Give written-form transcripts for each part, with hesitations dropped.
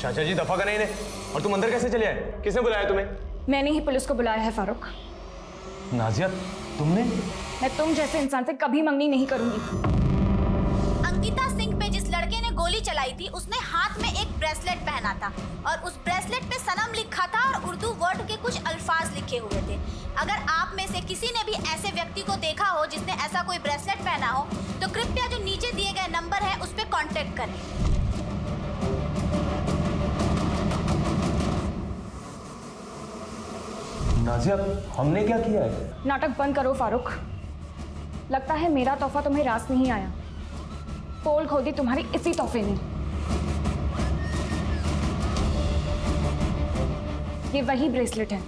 चाचा जी दफा करें इन्हें। और तुम अंदर कैसे चले आए? किसने बुलाया तुम्हें? मैंने ही पुलिस को बुलाया है फारूक। नाजिया तुमने? मैं तुम जैसे इंसान से कभी मंगनी नहीं करूंगी। अंकिता सिंह पे जिस लड़के ने गोली चलाई थी उसने हाथ में एक ब्रेसलेट पहना था और उस ब्रेसलेट पे सनम लिखा था और उर्दू वर्ड के कुछ अल्फाज लिखे हुए थे। अगर आप में से किसी ने भी ऐसे व्यक्ति को देखा हो जिसने ऐसा कोई ब्रेसलेट पहना हो तो कृपया जो नीचे दिए गए नंबर है उस पर कांटेक्ट करें। नाजिया हमने क्या किया है? नाटक बंद करो फारूक। लगता है मेरा तोहफा तुम्हें रास नहीं आया। पोल खोदी तुम्हारी इसी तोहफे ने। ये वही ब्रेसलेट है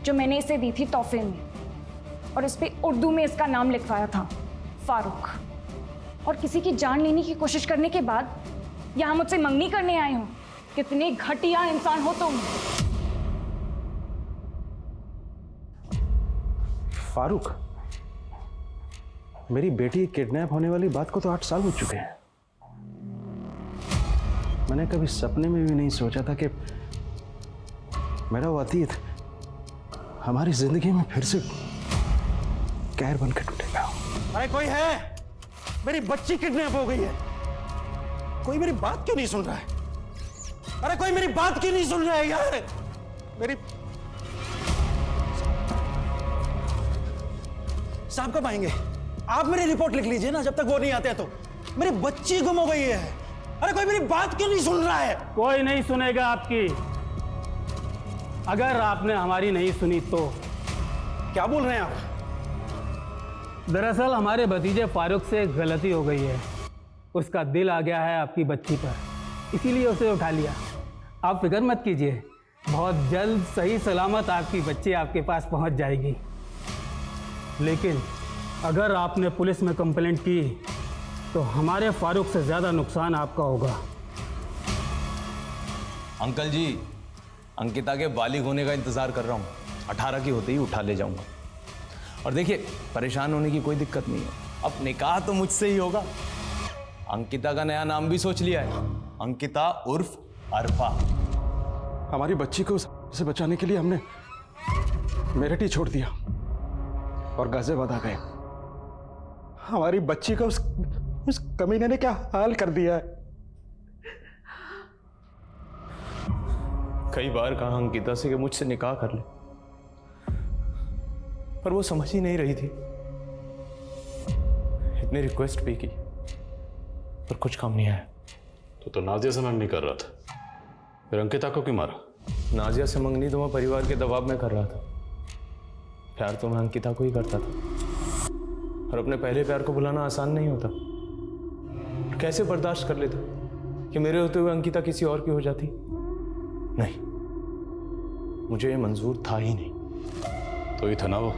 जो मैंने इसे दी थी तोहफे में और इस पे उर्दू में इसका नाम लिखवाया था, फारूक। और किसी की जान लेने की कोशिश करने के बाद यहाँ मुझसे मंगनी करने आए हो। कितने घटिया इंसान हो तुम। फारूक, मेरी बेटी किडनैप होने वाली बात को तो 8 साल हो चुके हैं। मैंने कभी सपने में भी नहीं सोचा था कि मेरा वो अतीत हमारी जिंदगी में फिर से कहर बनकर टूटेगा। अरे कोई है? मेरी बच्ची किडनैप हो गई है। कोई मेरी बात क्यों नहीं सुन रहा है? अरे कोई मेरी बात क्यों नहीं सुन रहा है यार? मेरी साहब कब आएंगे? आप मेरी रिपोर्ट लिख लीजिए ना, जब तक वो नहीं आते तो। मेरी बच्ची गुम हो गई है। अरे कोई मेरी बात क्यों नहीं सुन रहा है? कोई नहीं सुनेगा आपकी। अगर आपने हमारी नहीं सुनी तो। क्या बोल रहे हैं आप? दरअसल हमारे भतीजे फारूक से एक गलती हो गई है। उसका दिल आ गया है आपकी बच्ची पर, इसीलिए उसे उठा लिया। आप फिक्र मत कीजिए, बहुत जल्द सही सलामत आपकी बच्ची आपके पास पहुंच जाएगी। लेकिन अगर आपने पुलिस में कंप्लेंट की तो हमारे फारूक से ज़्यादा नुकसान आपका होगा। अंकल जी, अंकिता के बालिग होने का इंतजार कर रहा हूँ। 18 की होते ही उठा ले जाऊंगा। और देखिए, परेशान होने की कोई दिक्कत नहीं है। अब निकाह तो मुझसे ही होगा। अंकिता का नया नाम भी सोच लिया है, अंकिता उर्फ अरफा। हमारी बच्ची को उसे बचाने के लिए हमने मेरठ ही छोड़ दिया और गाजियाबाद आ गए। हमारी बच्ची का उस कमीने ने क्या हाल कर दिया है। कई बार कहा अंकिता से कि मुझसे निकाह कर ले, पर वो समझ ही नहीं रही थी। इतनी रिक्वेस्ट भी की पर कुछ काम नहीं आया। तो नाजिया से मंगनी कर रहा था, फिर अंकिता को क्यों मारा? नाजिया से मंगनी तो मैं परिवार के दबाव में कर रहा था। प्यार तो मैं अंकिता को ही करता था और अपने पहले प्यार को भुलाना आसान नहीं होता। कैसे बर्दाश्त कर लेता कि मेरे होते हुए अंकिता किसी और की हो जाती? नहीं, मुझे ये मंजूर था ही नहीं। तो ये था ना वो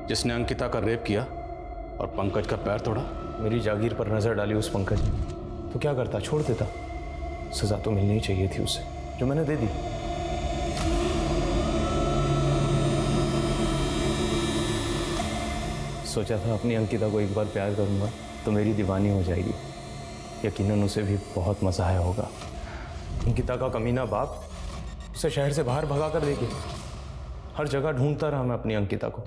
जिसने अंकिता का रेप किया और पंकज का पैर तोड़ा? मेरी जागीर पर नजर डाली उस पंकज ने, तो क्या करता? छोड़ देता। सजा तो मिलनी ही चाहिए थी उसे, जो मैंने दे दी। सोचा था अपनी अंकिता को एक बार प्यार करूंगा तो मेरी दीवानी हो जाएगी। यकीनन उसे भी बहुत मजा आया होगा। अंकिता का कमीना बाप उसे शहर से बाहर भगा कर देगी। हर जगह ढूंढता रहा मैं अपनी अंकिता को।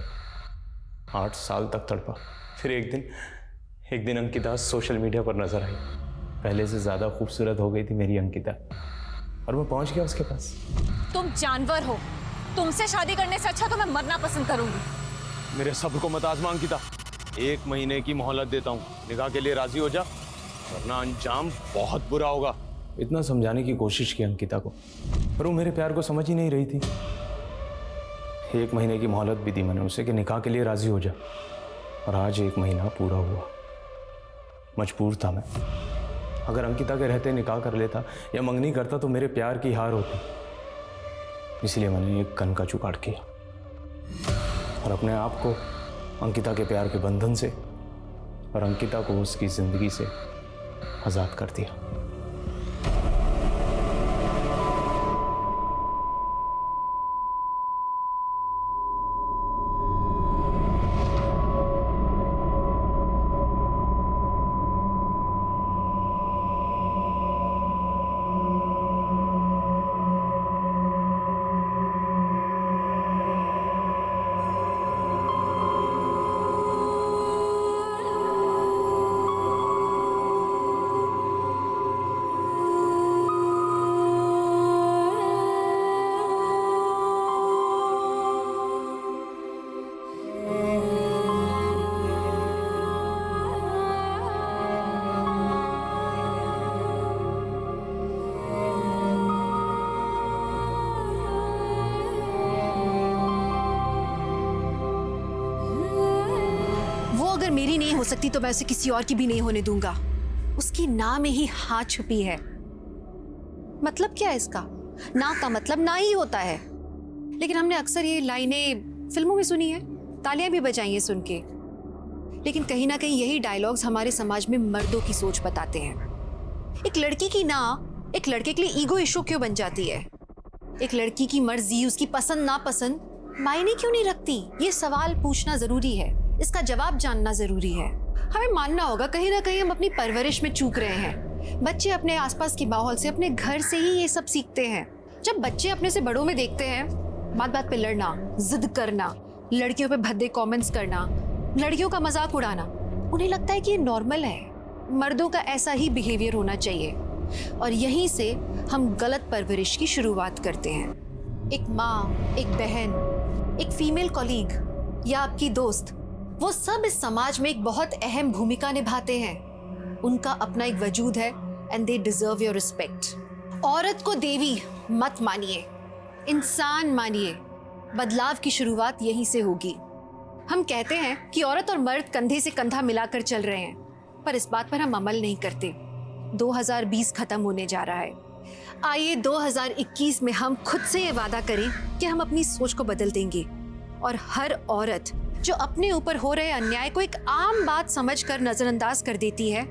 8 साल तक तड़पा। फिर एक दिन अंकिता सोशल मीडिया पर नजर आई। पहले से ज्यादा खूबसूरत हो गई थी मेरी अंकिता और मैं पहुंच गया उसके पास। तुम जानवर हो। तुमसे शादी करने से अच्छा तो मैं मरना पसंद करूंगी। मेरे सब्र को मत आजमा अंकिता। 1 महीने की मोहलत देता हूँ, निकाह के लिए राजी हो जा, वरना अंजाम बहुत बुरा होगा। इतना समझाने की कोशिश की अंकिता को, पर वो मेरे प्यार को समझ ही नहीं रही थी। 1 महीने की मोहलत भी दी मैंने उसे कि निकाह के लिए राजी हो जा, और आज 1 महीना पूरा हुआ। मजबूर था मैं। अगर अंकिता के रहते निकाह कर लेता या मंगनी करता तो मेरे प्यार की हार होती। इसलिए मैंने एक कन का जुगाड़ किया और अपने आप को अंकिता के प्यार के बंधन से और अंकिता को उसकी जिंदगी से आजाद कर दिया। सकती तो मैं उसे किसी और की भी नहीं होने दूंगा। उसकी ना में ही हाँ छुपी है। मतलब क्या है इसका? ना का मतलब ना ही होता है। लेकिन हमने अक्सर ये लाइनें फिल्मों में सुनी है, तालियां भी बजाई हैं सुन के। लेकिन कहीं ना कहीं यही डायलॉग्स हमारे समाज में मर्दों की सोच बताते हैं। एक लड़की की ना एक लड़के के लिए ईगो इशू क्यों बन जाती है? एक लड़की की मर्जी, उसकी पसंद नापसंद मायने क्यों नहीं रखती? ये सवाल पूछना जरूरी है, इसका जवाब जानना जरूरी है। हमें मानना होगा कहीं ना कहीं हम अपनी परवरिश में चूक रहे हैं। बच्चे अपने आसपास के माहौल से, अपने घर से ही ये सब सीखते हैं। जब बच्चे अपने से बड़ों में देखते हैं बात बात पे लड़ना, जिद करना, लड़कियों पे भद्दे कमेंट्स करना, लड़कियों का मजाक उड़ाना, उन्हें लगता है कि ये नॉर्मल है, मर्दों का ऐसा ही बिहेवियर होना चाहिए। और यहीं से हम गलत परवरिश की शुरुआत करते हैं। एक माँ, एक बहन, एक फीमेल कॉलीग या आपकी दोस्त, वो सब इस समाज में एक बहुत अहम भूमिका निभाते हैं। उनका अपना एक वजूद है and they deserve your respect. औरत को देवी मत मानिए, इंसान मानिए। बदलाव की शुरुआत यहीं से होगी। हम कहते हैं कि औरत और मर्द कंधे से कंधा मिलाकर चल रहे हैं, पर इस बात पर हम अमल नहीं करते। 2020 खत्म होने जा रहा है। आइए 2021 में हम खुद से ये वादा करें कि हम अपनी सोच को बदल देंगे और हर औरत जो अपने ऊपर हो रहे अन्याय को एक आम बात समझकर नजरअंदाज कर देती है,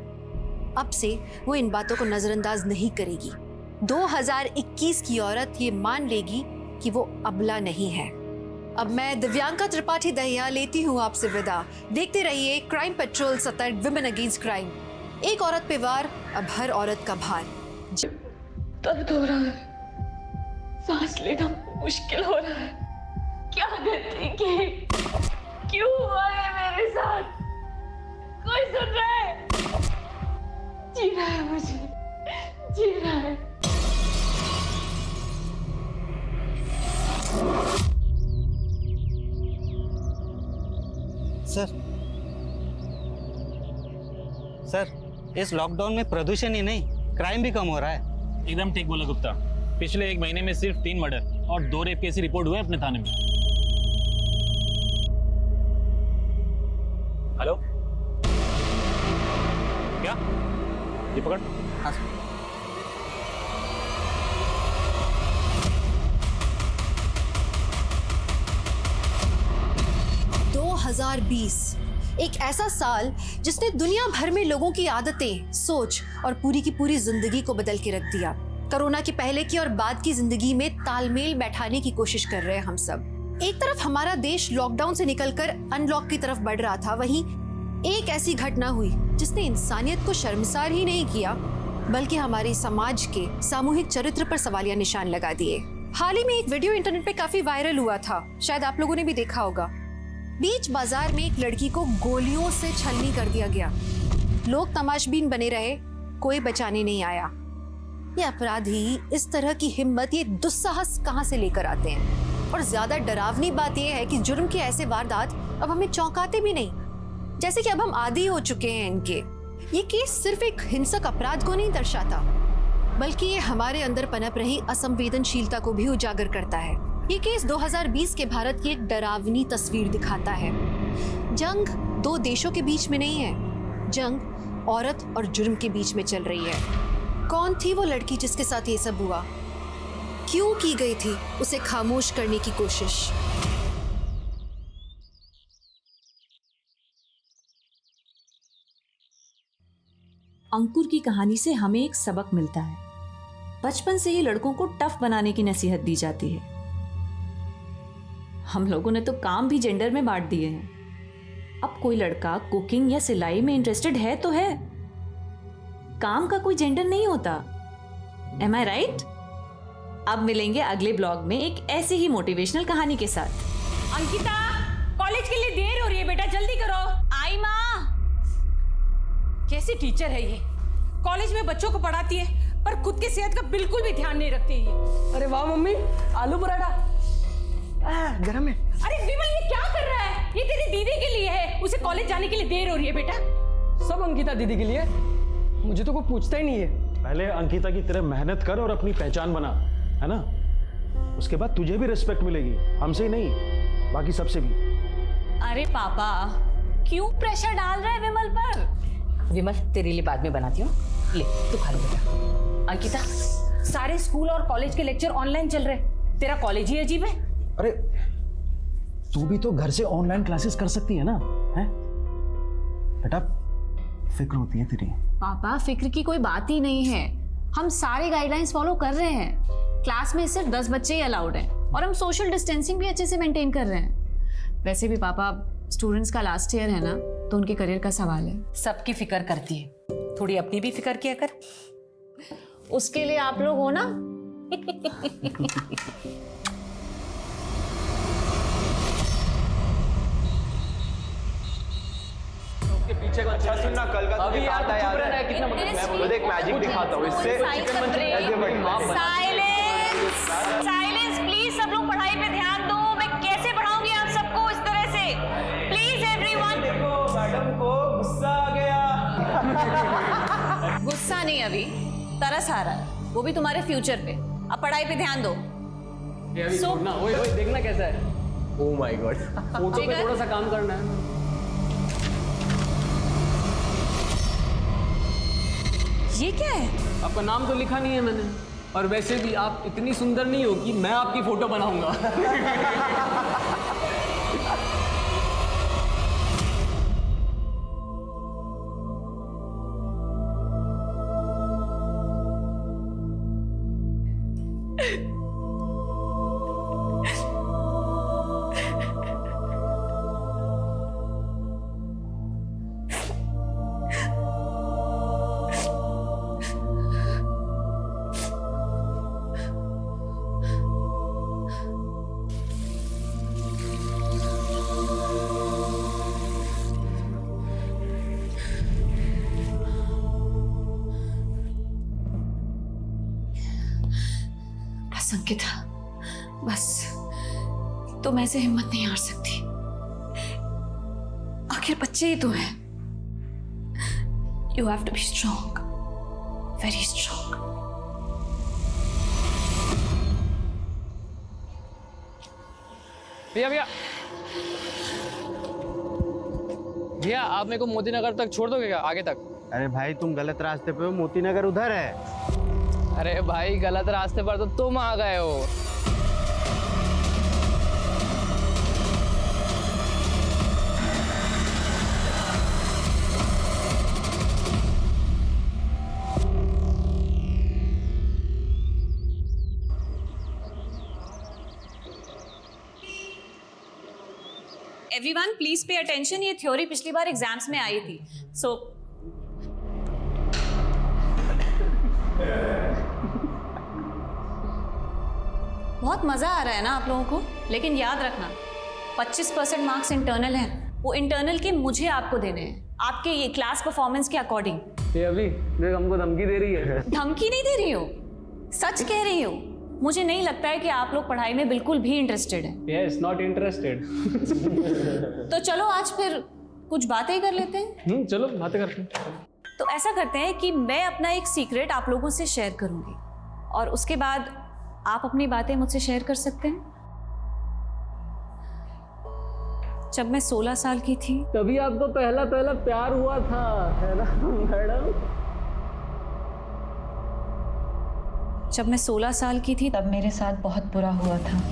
अब से वो इन बातों को नजरअंदाज नहीं करेगी। 2021 की औरत ये मान लेगी कि वो अबला नहीं है। अब मैं दिव्यांका त्रिपाठी दहिया लेती हूँ आपसे विदा। देखते रहिए क्राइम पेट्रोल सतर्क, विमेन अगेंस्ट क्राइम। एक औरत पे वार, अब हर औरत का भार। दर्द हो रहा है, सांस लेना मुश्किल हो रहा है। क्या गलती की? क्यों हुआ है मेरे साथ? कोई सुन रहा है? जीना है मुझे, जीना है। सर, इस लॉकडाउन में प्रदूषण ही नहीं, क्राइम भी कम हो रहा है। एकदम ठीक बोला गुप्ता। पिछले 1 महीने में सिर्फ 3 मर्डर और 2 रेप केस रिपोर्ट हुए अपने थाने में। हेलो, क्या? ये पकड़। हाँ सर। एक ऐसा साल जिसने दुनिया भर में लोगों की आदतें, सोच और पूरी की पूरी जिंदगी को बदल के रख दिया। कोरोना के पहले की और बाद की जिंदगी में तालमेल बैठाने की कोशिश कर रहे हैं हम सब। एक तरफ हमारा देश लॉकडाउन से निकलकर अनलॉक की तरफ बढ़ रहा था, वहीं एक ऐसी घटना हुई जिसने इंसानियत को शर्मसार ही नहीं किया बल्कि हमारे समाज के सामूहिक चरित्र पर सवालिया निशान लगा दिए। हाल ही में एक वीडियो इंटरनेट पे काफी वायरल हुआ था, शायद आप लोगों ने भी देखा होगा। बीच बाजार में एक लड़की को गोलियों से छलनी कर दिया गया। लोग तमाशबीन बने रहे, कोई बचाने नहीं आया। ये अपराधी इस तरह की हिम्मत, ये दुस्साहस कहां से लेकर आते हैं? और ज्यादा डरावनी बात यह है कि जुर्म के ऐसे वारदात अब हमें चौंकाते भी नहीं, जैसे कि अब हम आदी हो चुके हैं इनके। ये केस सिर्फ एक हिंसक अपराध को नहीं दर्शाता, बल्कि ये हमारे अंदर पनप रही असंवेदनशीलता को भी उजागर करता है। ये केस 2020 के भारत की एक डरावनी तस्वीर दिखाता है। जंग 2 देशों के बीच में नहीं है, जंग औरत और जुर्म के बीच में चल रही है। कौन थी वो लड़की जिसके साथ ये सब हुआ? क्यों की गई थी उसे खामोश करने की कोशिश? अंकुर की कहानी से हमें एक सबक मिलता है। बचपन से ही लड़कों को टफ बनाने की नसीहत दी जाती है। हम लोगों ने तो काम भी जेंडर में बांट दिए हैं। अब कोई लड़का कुकिंग या सिलाई में इंटरेस्टेड है तो है, काम का कोई जेंडर नहीं होता। एम आई राइट? अब मिलेंगे अगले ब्लॉग में एक ऐसी ही मोटिवेशनल कहानी के साथ। अंकिता, कॉलेज के लिए देर हो रही है बेटा, जल्दी करो। आई माँ। कैसी टीचर है ये? कॉलेज में बच्चों को पढ़ाती है पर खुद की सेहत का बिल्कुल भी ध्यान नहीं रखती है। अरे वाह मम्मी, आलू पराठा गरम है। अरे विमल, ये क्या कर रहा है? ये तेरी दीदी के लिए है, उसे कॉलेज जाने के लिए देर हो रही है बेटा। सब अंकिता दीदी के लिए, मुझे तो कोई पूछता ही नहीं है। पहले अंकिता की तरह मेहनत कर और अपनी पहचान बना, है ना? उसके बाद तुझे भी रिस्पेक्ट मिलेगी, हमसे ही नहीं बाकी सबसे भी। अरे पापा, क्यों प्रेशर डाल रहा है विमल पर? विमल तेरे लिए बाद में बनाती हूँ, ले तू खा ले बेटा। अंकिता, सारे स्कूल और कॉलेज के लेक्चर ऑनलाइन चल रहे, तेरा कॉलेज ही अजीब है। अरे तू भी तो घर से ऑनलाइन क्लासेस कर सकती है ना, हैं? बेटा फिक्र होती है तेरी। पापा फिक्र की कोई बात ही नहीं है, हम सारे गाइडलाइंस फॉलो कर रहे हैं। क्लास में सिर्फ 10 बच्चे ही अलाउड हैं और हम सोशल डिस्टेंसिंग भी अच्छे से मेंटेन कर रहे हैं। वैसे भी पापा स्टूडेंट्स का लास्ट ईयर है ना, तो उनके करियर का सवाल है। सबकी फिक्र करती है, थोड़ी अपनी भी फिक्र किया कर। उसके लिए आप लोग हो ना। पीछे का अच्छा सुनना, कल का अभी याद है कितना मैं देख मैजिक दिखाता हूँ इससे। साइलेंस प्लीज, सब लोग पढ़ाई पे ध्यान दो। मैं कैसे पढ़ाऊंगी आप सबको इस तरह से? Please everyone. देखो मैडम को गुस्सा आ गया। गुस्सा नहीं, अभी तरस आ रहा है, वो भी तुम्हारे फ्यूचर पे। अब पढ़ाई पे ध्यान दो। ओए देखना कैसा है। ओह माय गॉड, फोटो पे थोड़ा सा काम करना है। ये क्या है? आपका नाम तो लिखा नहीं है मैंने, और वैसे भी आप इतनी सुंदर नहीं हो कि मैं आपकी फोटो बनाऊंगा। अंकिता, बस तुम ऐसे हिम्मत नहीं हार सकती। आखिर बच्चे ही तो हैं। You have to be strong, very strong. भैया भैया भैया, आप मेरे को मोती नगर तक छोड़ दोगे क्या, आगे तक? अरे भाई तुम गलत रास्ते पे हो, मोती नगर उधर है। अरे भाई गलत रास्ते पर तो तुम आ गए हो। एवरीवन प्लीज पे अटेंशन, ये थ्योरी पिछली बार एग्जाम्स में आई थी। सो बहुत मजा आ रहा है ना आप लोगों को, लेकिन याद रखना 25% मार्क्स इंटरनल हैं। वो इंटरनल के मुझे आपको देने हैं, आपके ये क्लास परफॉर्मेंस के अकॉर्डिंग। ये अभी देख हमको धमकी दे रही है। धमकी नहीं दे रही हो, सच कह रही हो। मुझे नहीं लगता है कि आप लोग पढ़ाई में बिल्कुल भी इंटरेस्टेड हैं। Yes, not interested. तो चलो आज फिर कुछ बातें कर लेते हैं। चलो बातें करते हैं। तो ऐसा करते हैं कि मैं अपना एक सीक्रेट आप लोगों से शेयर करूंगी और उसके बाद आप अपनी बातें मुझसे शेयर कर सकते हैं। जब मैं 16 साल की थी तभी आपको पहला प्यार हुआ था, है ना मैडम? जब मैं 16 साल की थी तब मेरे साथ बहुत बुरा हुआ था।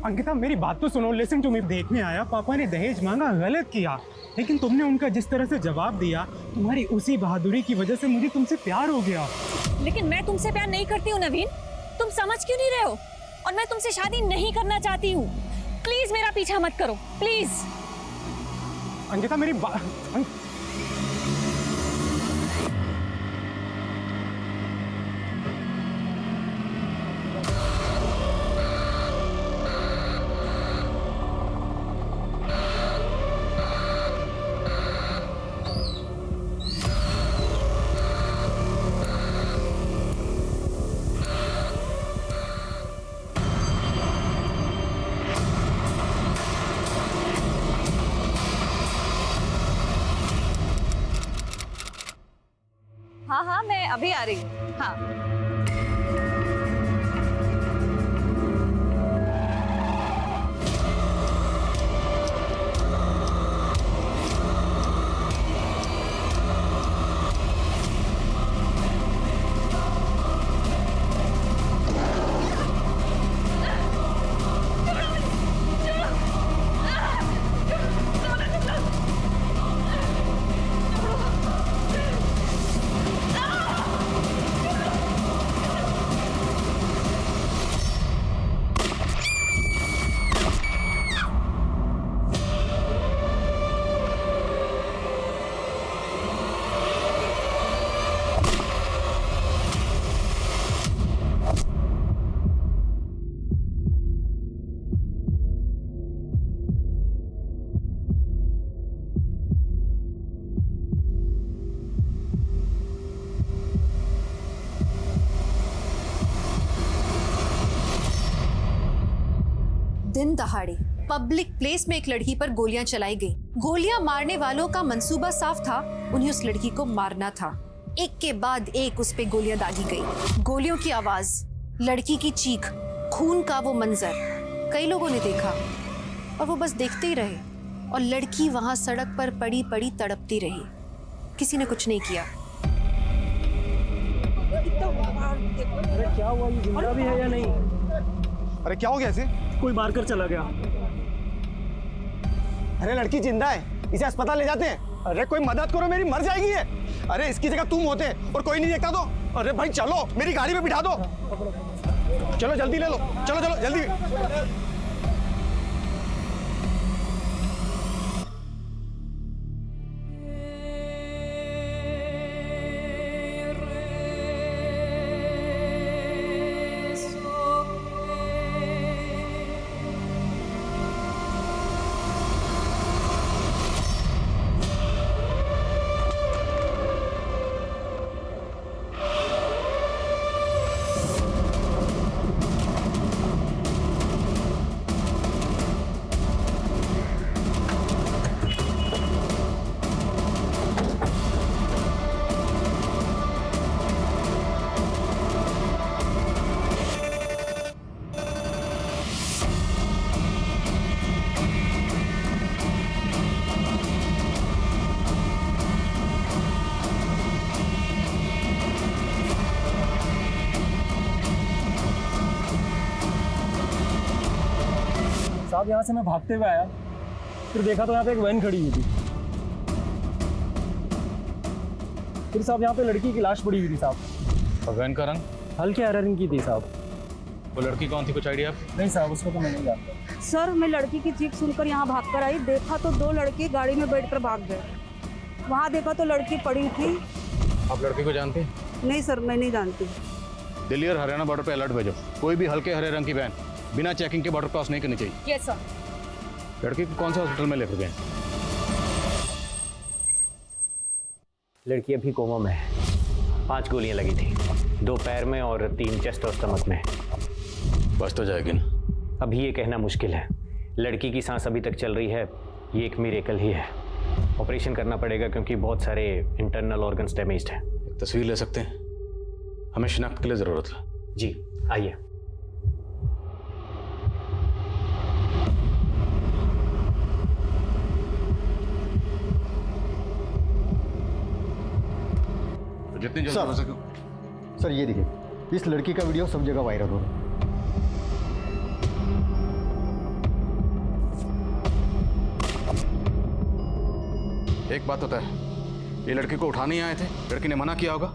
अंकिता मेरी बात तो सुनो, लिसन टू मी। देखने आया, पापा ने दहेज मांगा, गलत किया, लेकिन तुमने उनका जिस तरह से जवाब दिया, तुम्हारी उसी बहादुरी की वजह से मुझे तुमसे प्यार हो गया। लेकिन मैं तुमसे प्यार नहीं करती हूँ नवीन, तुम समझ क्यों नहीं रहे हो? और मैं तुमसे शादी नहीं करना चाहती हूँ। प्लीज मेरा पीछा मत करो, प्लीज। अंकिता मेरी बात अभी आ रही हूँ। हाँ दिन दहाड़े पब्लिक प्लेस में एक लड़की पर गोलियां चलाई गई। गोलियां मारने वालों का मंसूबा साफ था, उन्हें उस लड़की को मारना था। एक के बाद एक उस पे गोलियां दागी गई। गोलियों की आवाज, लड़की की चीख, खून का वो मंजर कई लोगों ने देखा और वो बस देखते ही रहे। और लड़की वहां सड़क पर पड़ी पड़ी तड़पती रही। किसी ने कुछ नहीं किया। अरे क्या हुआ, ये जिंदा भी है या नहीं? अरे क्या हो गया इसे? कोई मारकर चला गया। अरे लड़की जिंदा है, इसे अस्पताल ले जाते हैं। अरे कोई मदद करो, मेरी मर जाएगी ये। अरे इसकी जगह तुम होते और कोई नहीं देखता तो। अरे भाई चलो, मेरी गाड़ी में बिठा दो। चलो जल्दी ले लो, चलो चलो जल्दी। साहब यहाँ से मैं भागते हुए आया, फिर देखा तो यहाँ पे एक वैन खड़ी हुई थी। फिर साहब यहाँ पे लड़की की लाश पड़ी हुई थी साहब। और वैन का रंग? हल्के हरे रंग की थी साहब। वो लड़की कौन थी, कुछ आइडिया? नहीं साहब, उसको तो मैं नहीं जानता। सर मैं लड़की की चीख सुनकर यहाँ भाग कर आई, देखा तो दो लड़के गाड़ी में बैठकर भाग गए। वहाँ देखा तो लड़की पड़ी थी। आप लड़की को जानते हैं? नहीं सर, मैं नहीं जानती। दिल्ली और हरियाणा बॉर्डर पे अलर्ट भेजो। कोई भी हल्के हरे रंग की वैन बिना चेकिंग के बॉर्डर क्रॉस नहीं करनी चाहिए। Yes sir. लड़की को कौन से हॉस्पिटल में लेकर गए? लड़की अभी कोमा में है। 5 गोलियां लगी थी, 2 पैर में और 3 चेस्ट और स्टमक में। बच तो जाएगी ना? अभी ये कहना मुश्किल है। लड़की की सांस अभी तक चल रही है, ये एक मिरेकल ही है। ऑपरेशन करना पड़ेगा क्योंकि बहुत सारे इंटरनल ऑर्गन्स डैमेज्ड हैं। एक तस्वीर ले सकते हैं? हमें शिनाख्त के लिए ज़रूरत है। जी आइए। जितनी जल्दी हो सके। सर ये देखिए, इस लड़की का वीडियो सब जगह वायरल हो रहा है। एक बात होता है, ये लड़की को उठाने आए थे, लड़की ने मना किया होगा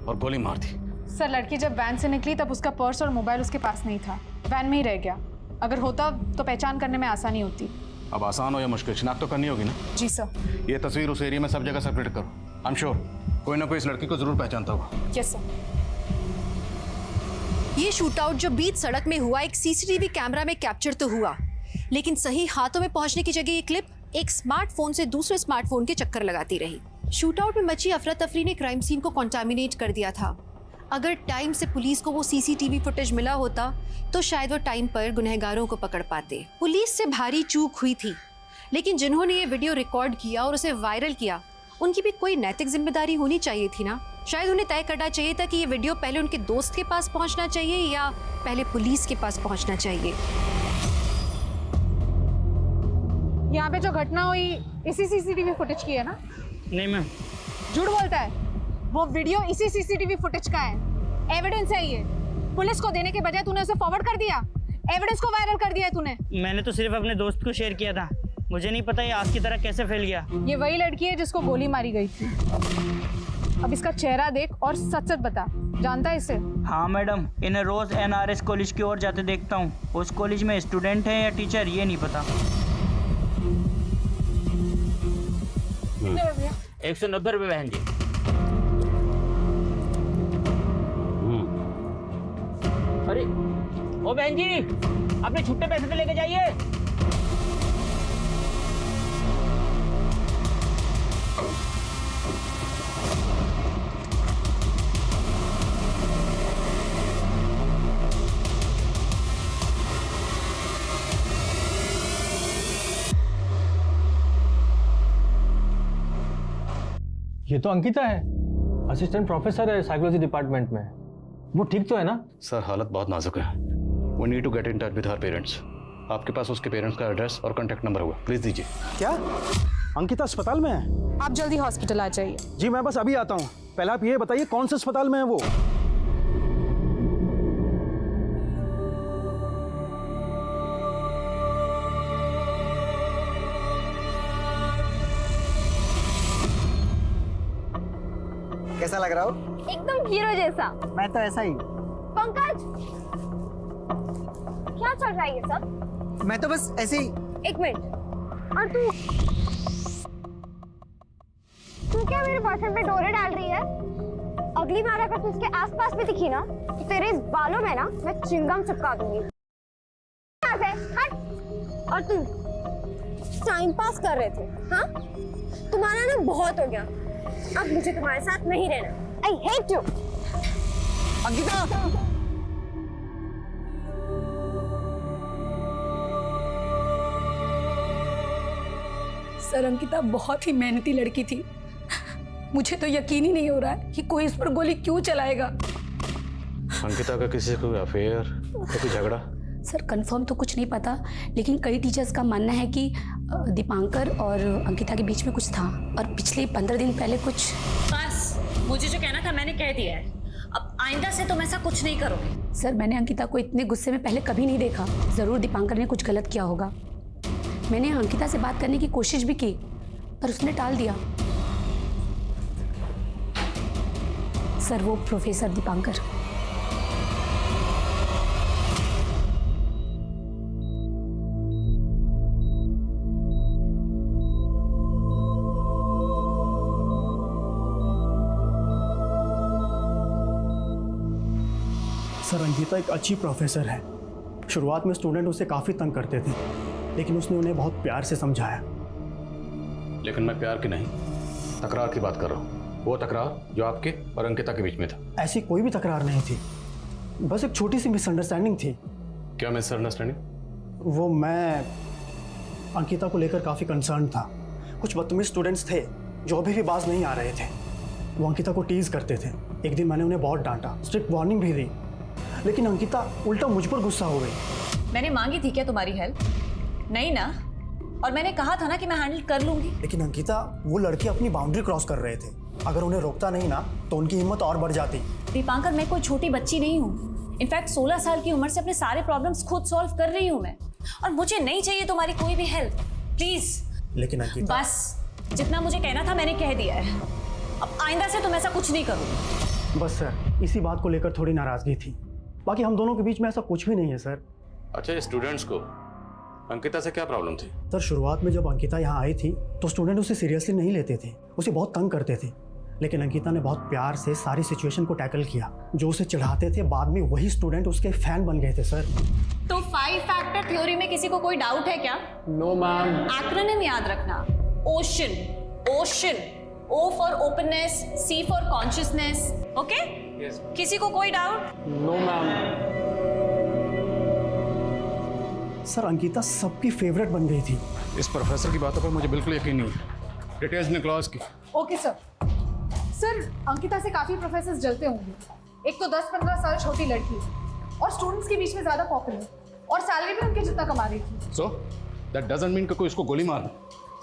और गोली मार दी। सर लड़की जब वैन से निकली तब उसका पर्स और मोबाइल उसके पास नहीं था, वैन में ही रह गया। अगर होता तो पहचान करने में आसानी होती। अब आसान हो या मुश्किल, शिनाख्त तो करनी होगी ना? जी सर। ये तस्वीर उस एरिया में सब जगह सर्कुलेट करो। आई एम श्योर कोई ना कोई इस लड़की को जरूर पहचानता होगा। Yes sir. ये शूटआउट जो बीच सड़क में हुआ एक सीसीटीवी कैमरा में कैप्चर तो हुआ, लेकिन सही हाथों में पहुंचने की जगह ये क्लिप एक स्मार्टफोन से दूसरे स्मार्टफोन के चक्कर लगाती रही। शूटआउट में मची अफरा तफरी ने क्राइम सीन को कॉन्टामिनेट कर दिया था। अगर टाइम से पुलिस को वो सीसीटीवी फुटेज मिला होता तो शायद वो टाइम पर गुनहगारों को पकड़ पाते। पुलिस से भारी चूक हुई थी, लेकिन जिन्होंने ये वीडियो रिकॉर्ड किया और उसे वायरल किया उनकी भी कोई नैतिक जिम्मेदारी होनी चाहिए थी ना। शायद उन्हें तय करना चाहिए था कि ये वीडियो पहले उनके दोस्त के पास पहुंचना चाहिए या पहले पुलिस के पास पहुंचना चाहिए। यहाँ पे जो घटना हुई इसी सीसीटीवी फुटेज की है ना? नहीं मैम। झूठ बोलता है, वो वीडियो इसी सीसीटीवी फुटेज का है, एविडेंस है ये। पुलिस को देने के बजाय तूने उसे फॉरवर्ड कर दिया, एविडेंस को वायरल कर दिया है तूने। मैंने तो सिर्फ अपने दोस्त को शेयर किया था, मुझे नहीं पता ये आग की तरह कैसे फैल गया। ये वही लड़की है जिसको गोली मारी गई थी। अब इसका चेहरा देख और सच सच बता, जानता है इसे? हाँ मैडम, इन्हें रोज NRS कॉलेज की ओर जाते देखता हूँ। उस कॉलेज में स्टूडेंट है या टीचर ये नहीं पता। 190 रुपये बहन जी। अरे ओ बहन जी, अपने छुट्टे पैसे तो लेके जाइए। ये तो अंकिता है, असिस्टेंट प्रोफेसर है साइकोलॉजी डिपार्टमेंट में। वो ठीक तो है ना? सर हालत बहुत नाजुक है। We need to get in touch with her parents. आपके पास उसके पेरेंट्स का एड्रेस और कॉन्टैक्ट नंबर होगा, प्लीज दीजिए। क्या अंकिता अस्पताल में है? आप जल्दी हॉस्पिटल आ जाइए। जी मैं बस अभी आता हूँ। पहले आप ये बताइए कौन से अस्पताल में है वो? कैसा लग रहा हो? एकदम हीरो जैसा। मैं तो ऐसा ही। पंकज, क्या चल रहा है ये सब? मैं तो बस ऐसे ही। एक मिनट, और तू क्या मेरे बॉयफ्रेंड पे डोरे डाल रही है? अगली बार अगर तू उसके आसपास भी दिखी ना तो तेरे इस बालों में ना मैं चिंगम चिपका दूंगी। यहाँ से हट। और तुम टाइम पास कर रहे थे, हाँ? तुम्हारा ना बहुत हो गया, अब मुझे तुम्हारे साथ नहीं रहना। I hate you. Ankita! Sir, Ankita बहुत ही मेहनती लड़की थी। मुझे तो यकीन ही नहीं हो रहा है कि कोई इस पर गोली क्यों चलाएगा। अंकिता का किसी से कोई अफेयर या कोई झगड़ा? सर कंफर्म तो कुछ नहीं पता, लेकिन कई टीचर्स का मानना है कि दीपांकर और अंकिता के बीच में कुछ था और पिछले 15 दिन पहले कुछ। बस मुझे जो कहना था मैंने कह दिया है, अब आइंदा से तुम ऐसा कुछ नहीं करोगे। सर मैंने अंकिता को इतने गुस्से में पहले कभी नहीं देखा। ज़रूर दीपांकर ने कुछ गलत किया होगा। मैंने अंकिता से बात करने की कोशिश भी की पर उसने टाल दिया। सर वो प्रोफेसर दीपांकर। सर अंकिता एक अच्छी प्रोफेसर है। शुरुआत में स्टूडेंट उसे काफ़ी तंग करते थे, लेकिन उसने उन्हें बहुत प्यार से समझाया। लेकिन मैं प्यार की नहीं, तकरार की बात कर रहा हूँ। वो तकरार जो आपके और अंकिता के बीच में था। ऐसी कोई भी तकरार नहीं थी, बस एक छोटी सी मिसअंडरस्टैंडिंग थी। क्या मिसअंडरस्टैंडिंग? वो मैं अंकिता को लेकर काफ़ी कंसर्न था। कुछ बदतमीज स्टूडेंट्स थे जो अभी भी बाज नहीं आ रहे थे। वो अंकिता को टीज करते थे। एक दिन मैंने उन्हें बहुत डांटा, स्ट्रिक्ट वार्निंग भी दी, लेकिन अंकिता उल्टा मुझ पर गुस्सा हो गई। मैंने मांगी थी क्या तुम्हारी हेल्प? नहीं ना, और मैंने कहा था ना कि मैं हैंडल कर लूंगी। लेकिन अंकिता, वो लड़के अपनी बाउंड्री क्रॉस कर रहे थे। अगर उन्हें रोकता नहीं ना तो उनकी हिम्मत और बढ़ जाती। दीपांकर, मैं कोई छोटी बच्ची नहीं हूँ। इनफैक्ट 16 साल की उम्र से अपने सारे प्रॉब्लम्स खुद सॉल्व कर रही हूँ मैं, और मुझे नहीं चाहिए तुम्हारी कोई भी हेल्प, प्लीज। लेकिन अंकिता, बस जितना मुझे कहना था मैंने कह दिया है। अब आइंदा से तुम ऐसा कुछ नहीं करोगे। बस सर, इसी बात को लेकर थोड़ी नाराजगी थी। बाकी हम दोनों के बीच में ऐसा कुछ भी नहीं है सर। अच्छा, स्टूडेंट्स को अंकिता से क्या प्रॉब्लम थी? सर शुरुआत में जब अंकिता यहाँ आई थी तो स्टूडेंट उसे सीरियसली नहीं लेते थे, उसे बहुत तंग करते थे। लेकिन अंकिता ने बहुत प्यार से सारी सिचुएशन को टैकल किया। जो उसे चिढ़ाते थे बाद में वही स्टूडेंट उसके फैन बन गए थे सर। तो 5 फैक्टर थ्योरी में किसी को कोई डाउट है क्या? No ma'am. एक्रोनिम याद रखना, ocean, ocean, O for openness, C for consciousness, okay? किसी को कोई doubt? No ma'am. Sir Ankita सबकी फेवरेट बन गई थी। इस प्रोफेसर की बातों पर मुझे बिल्कुल यकीन नहीं है। डिटेल्स निकलो इसकी। Okay sir. सर अंकिता से काफी प्रोफेसर जलते होंगे। एक तो 10-15 साल छोटी लड़की और स्टूडेंट्स के बीच में ज्यादा पॉपुलर और सैलरी भी उनके जितना कमा रही थी। सो दैट डजंट मीन कि कोई इसको गोली मार दे।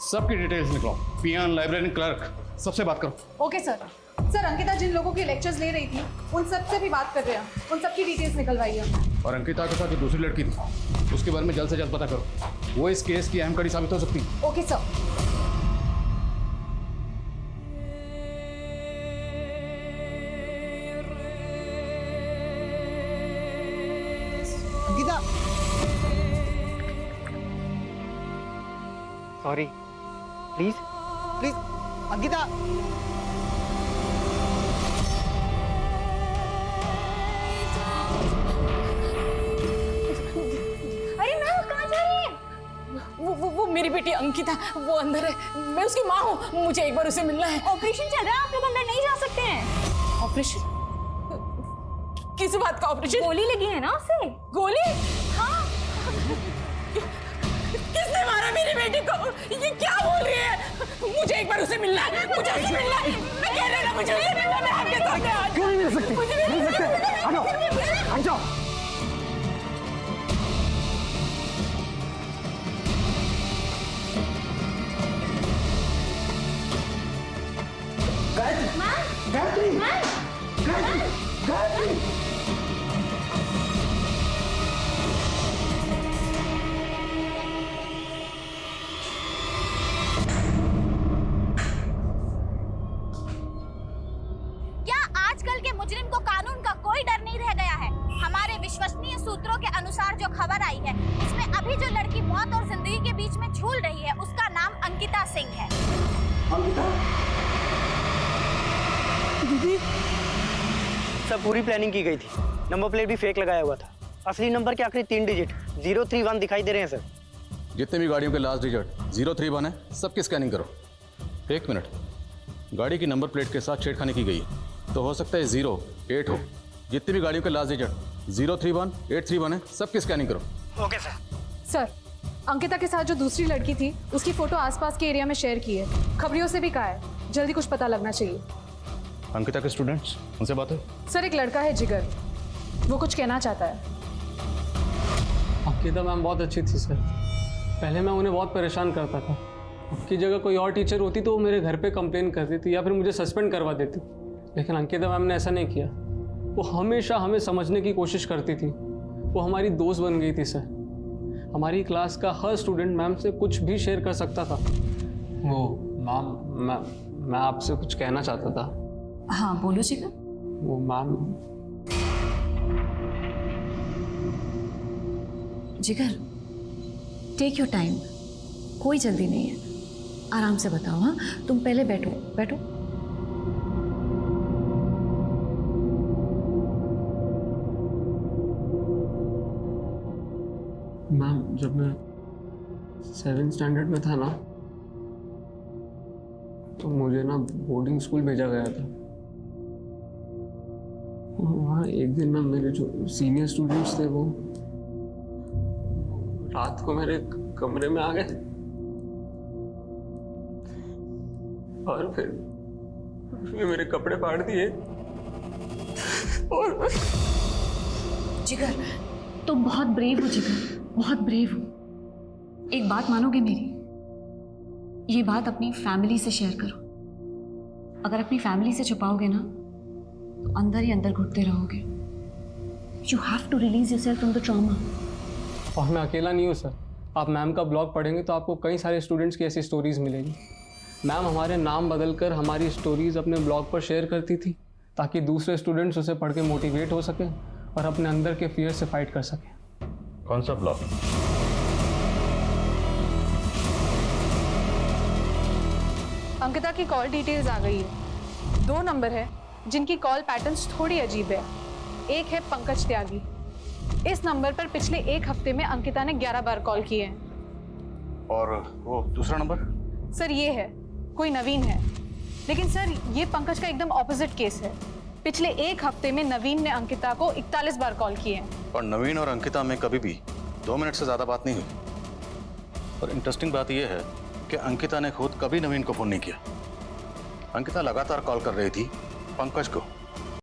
सबकी डिटेल्स निकलो, पियान, लाइब्रेरी क्लर्क, सबसे बात करो। Okay sir. सर अंकिता जिन लोगों के लेक्चर्स ले रही थी उन सब से भी बात कर रहे हैं, उन सबकी डिटेल्स निकलवाइए। और अंकिता के साथ जो दूसरी लड़की थी उसके बारे में जल्द से जल्द पता करो, वो इस केस की अहम कड़ी साबित हो सकती है। Okay sir. Ankita, sorry, please please Ankita. अरे मैम कहाँ जा रही है? वो मेरी बेटी अंकिता, वो अंदर है, मैं उसकी माँ हूँ, मुझे एक बार उसे मिलना है। ऑपरेशन चल रहा है, आप लोग अंदर नहीं जा सकते हैं। ऑपरेशन? किस बात का ऑपरेशन? गोली लगी है ना उसे। गोली? हाँ। किसने मारा मेरी बेटी को? ये क्या बोल रही है? मुझे एक बार उसे मिलना है, मुझे उसे मिलना है। मैं कह रही हूँ मुझे उसे मिलना है, मैं आपके सामने आज। क्यों नहीं मिल सकती? मिल सकते हैं। आ जाओ, आ जाओ। गायत्री, गायत्री, गायत्री। क्या आजकल के मुजरिम को कानून का कोई डर नहीं रह गया है? हमारे विश्वसनीय सूत्रों के अनुसार जो खबर आई है उसमें अभी जो लड़की मौत और जिंदगी के बीच में झूल रही है उसका नाम अंकिता सिंह है। अंकिता? दीदी, सब पूरी प्लानिंग की गई थी। नंबर प्लेट भी फेक लगाया हुआ था। असली नंबर के आखिरी 3 डिजिट 031 दिखाई दे रहे हैं सर। जितने भी गाड़ियों के लास्ट डिजिट 031 है, सबकी स्कैनिंग करो। एक मिनट, गाड़ी की नंबर प्लेट के साथ छेड़खानी की गई है, तो हो सकता है 08 हो। जितनी भी गाड़ियों के लास्ट डिजिट 031, 831 है, सबकी स्कैनिंग करो। Okay sir. सर अंकिता के साथ जो दूसरी लड़की थी उसकी फोटो आसपास के एरिया में शेयर की है, खबरियों से भी कहा है। जल्दी कुछ पता लगना चाहिए। अंकिता के स्टूडेंट्स, उनसे बात है? सर एक लड़का है जिगर, वो कुछ कहना चाहता है। अंकिता मैम बहुत अच्छी थी सर। पहले मैं उन्हें बहुत परेशान करता था। उनकी जगह कोई और टीचर होती तो वो मेरे घर पे कंप्लेन कर देती या फिर मुझे सस्पेंड करवा देती, लेकिन अंकिता मैम ने ऐसा नहीं किया। वो हमेशा हमें समझने की कोशिश करती थी। वो हमारी दोस्त बन गई थी सर। हमारी क्लास का हर स्टूडेंट मैम से कुछ भी शेयर कर सकता था। वो मैम, मैं आपसे कुछ कहना चाहता था। हाँ बोलो जिगर। वो मैम, जिगर टेक योर टाइम, कोई जल्दी नहीं है, आराम से बताओ। हाँ तुम पहले बैठो बैठो। मैम जब मैं 7th स्टैंडर्ड में था ना, तो मुझे ना बोर्डिंग स्कूल भेजा गया था। वहाँ एक दिन ना मेरे जो सीनियर स्टूडेंट्स थे वो रात को मेरे कमरे में आ गए और फिर मेरे कपड़े फाड़ दिए। और जिगर तुम बहुत ब्रेव हो जिगर, बहुत ब्रेव हो। एक बात मानोगे मेरी? ये बात अपनी फैमिली से शेयर करो। अगर अपनी फैमिली से छुपाओगे ना तो अंदर ही अंदर घुटते रहोगे। You have to release yourself from the trauma. और मैं अकेला नहीं हूँ सर। आप मैम का ब्लॉग पढ़ेंगे तो आपको कई सारे स्टूडेंट्स की ऐसी स्टोरीज मिलेगी। मैम हमारे नाम बदलकर हमारी स्टोरीज अपने ब्लॉग पर शेयर करती थी ताकि दूसरे स्टूडेंट्स उसे पढ़ के मोटिवेट हो सकें और अपने अंदर के फियर से फाइट कर सकें। कौन सा ब्लॉग? अंकिता की कॉल डिटेल्स आ गई है। 2 नंबर है जिनकी कॉल पैटर्न्स थोड़ी अजीब है। एक है पंकज त्यागी। इस नंबर पर पिछले 1 हफ्ते में अंकिता ने 11 बार कॉल की है। और वो दूसरा नंबर? सर ये है, कोई नवीन है, लेकिन सर ये पंकज का एकदम ऑपोजिट केस है। पिछले 1 हफ्ते में नवीन ने अंकिता को 41 बार कॉल किए हैं। और नवीन और अंकिता में कभी भी 2 मिनट से ज़्यादा बात नहीं हुई। और इंटरेस्टिंग बात यह है कि अंकिता ने खुद कभी नवीन को फ़ोन नहीं किया। अंकिता लगातार कॉल कर रही थी पंकज को।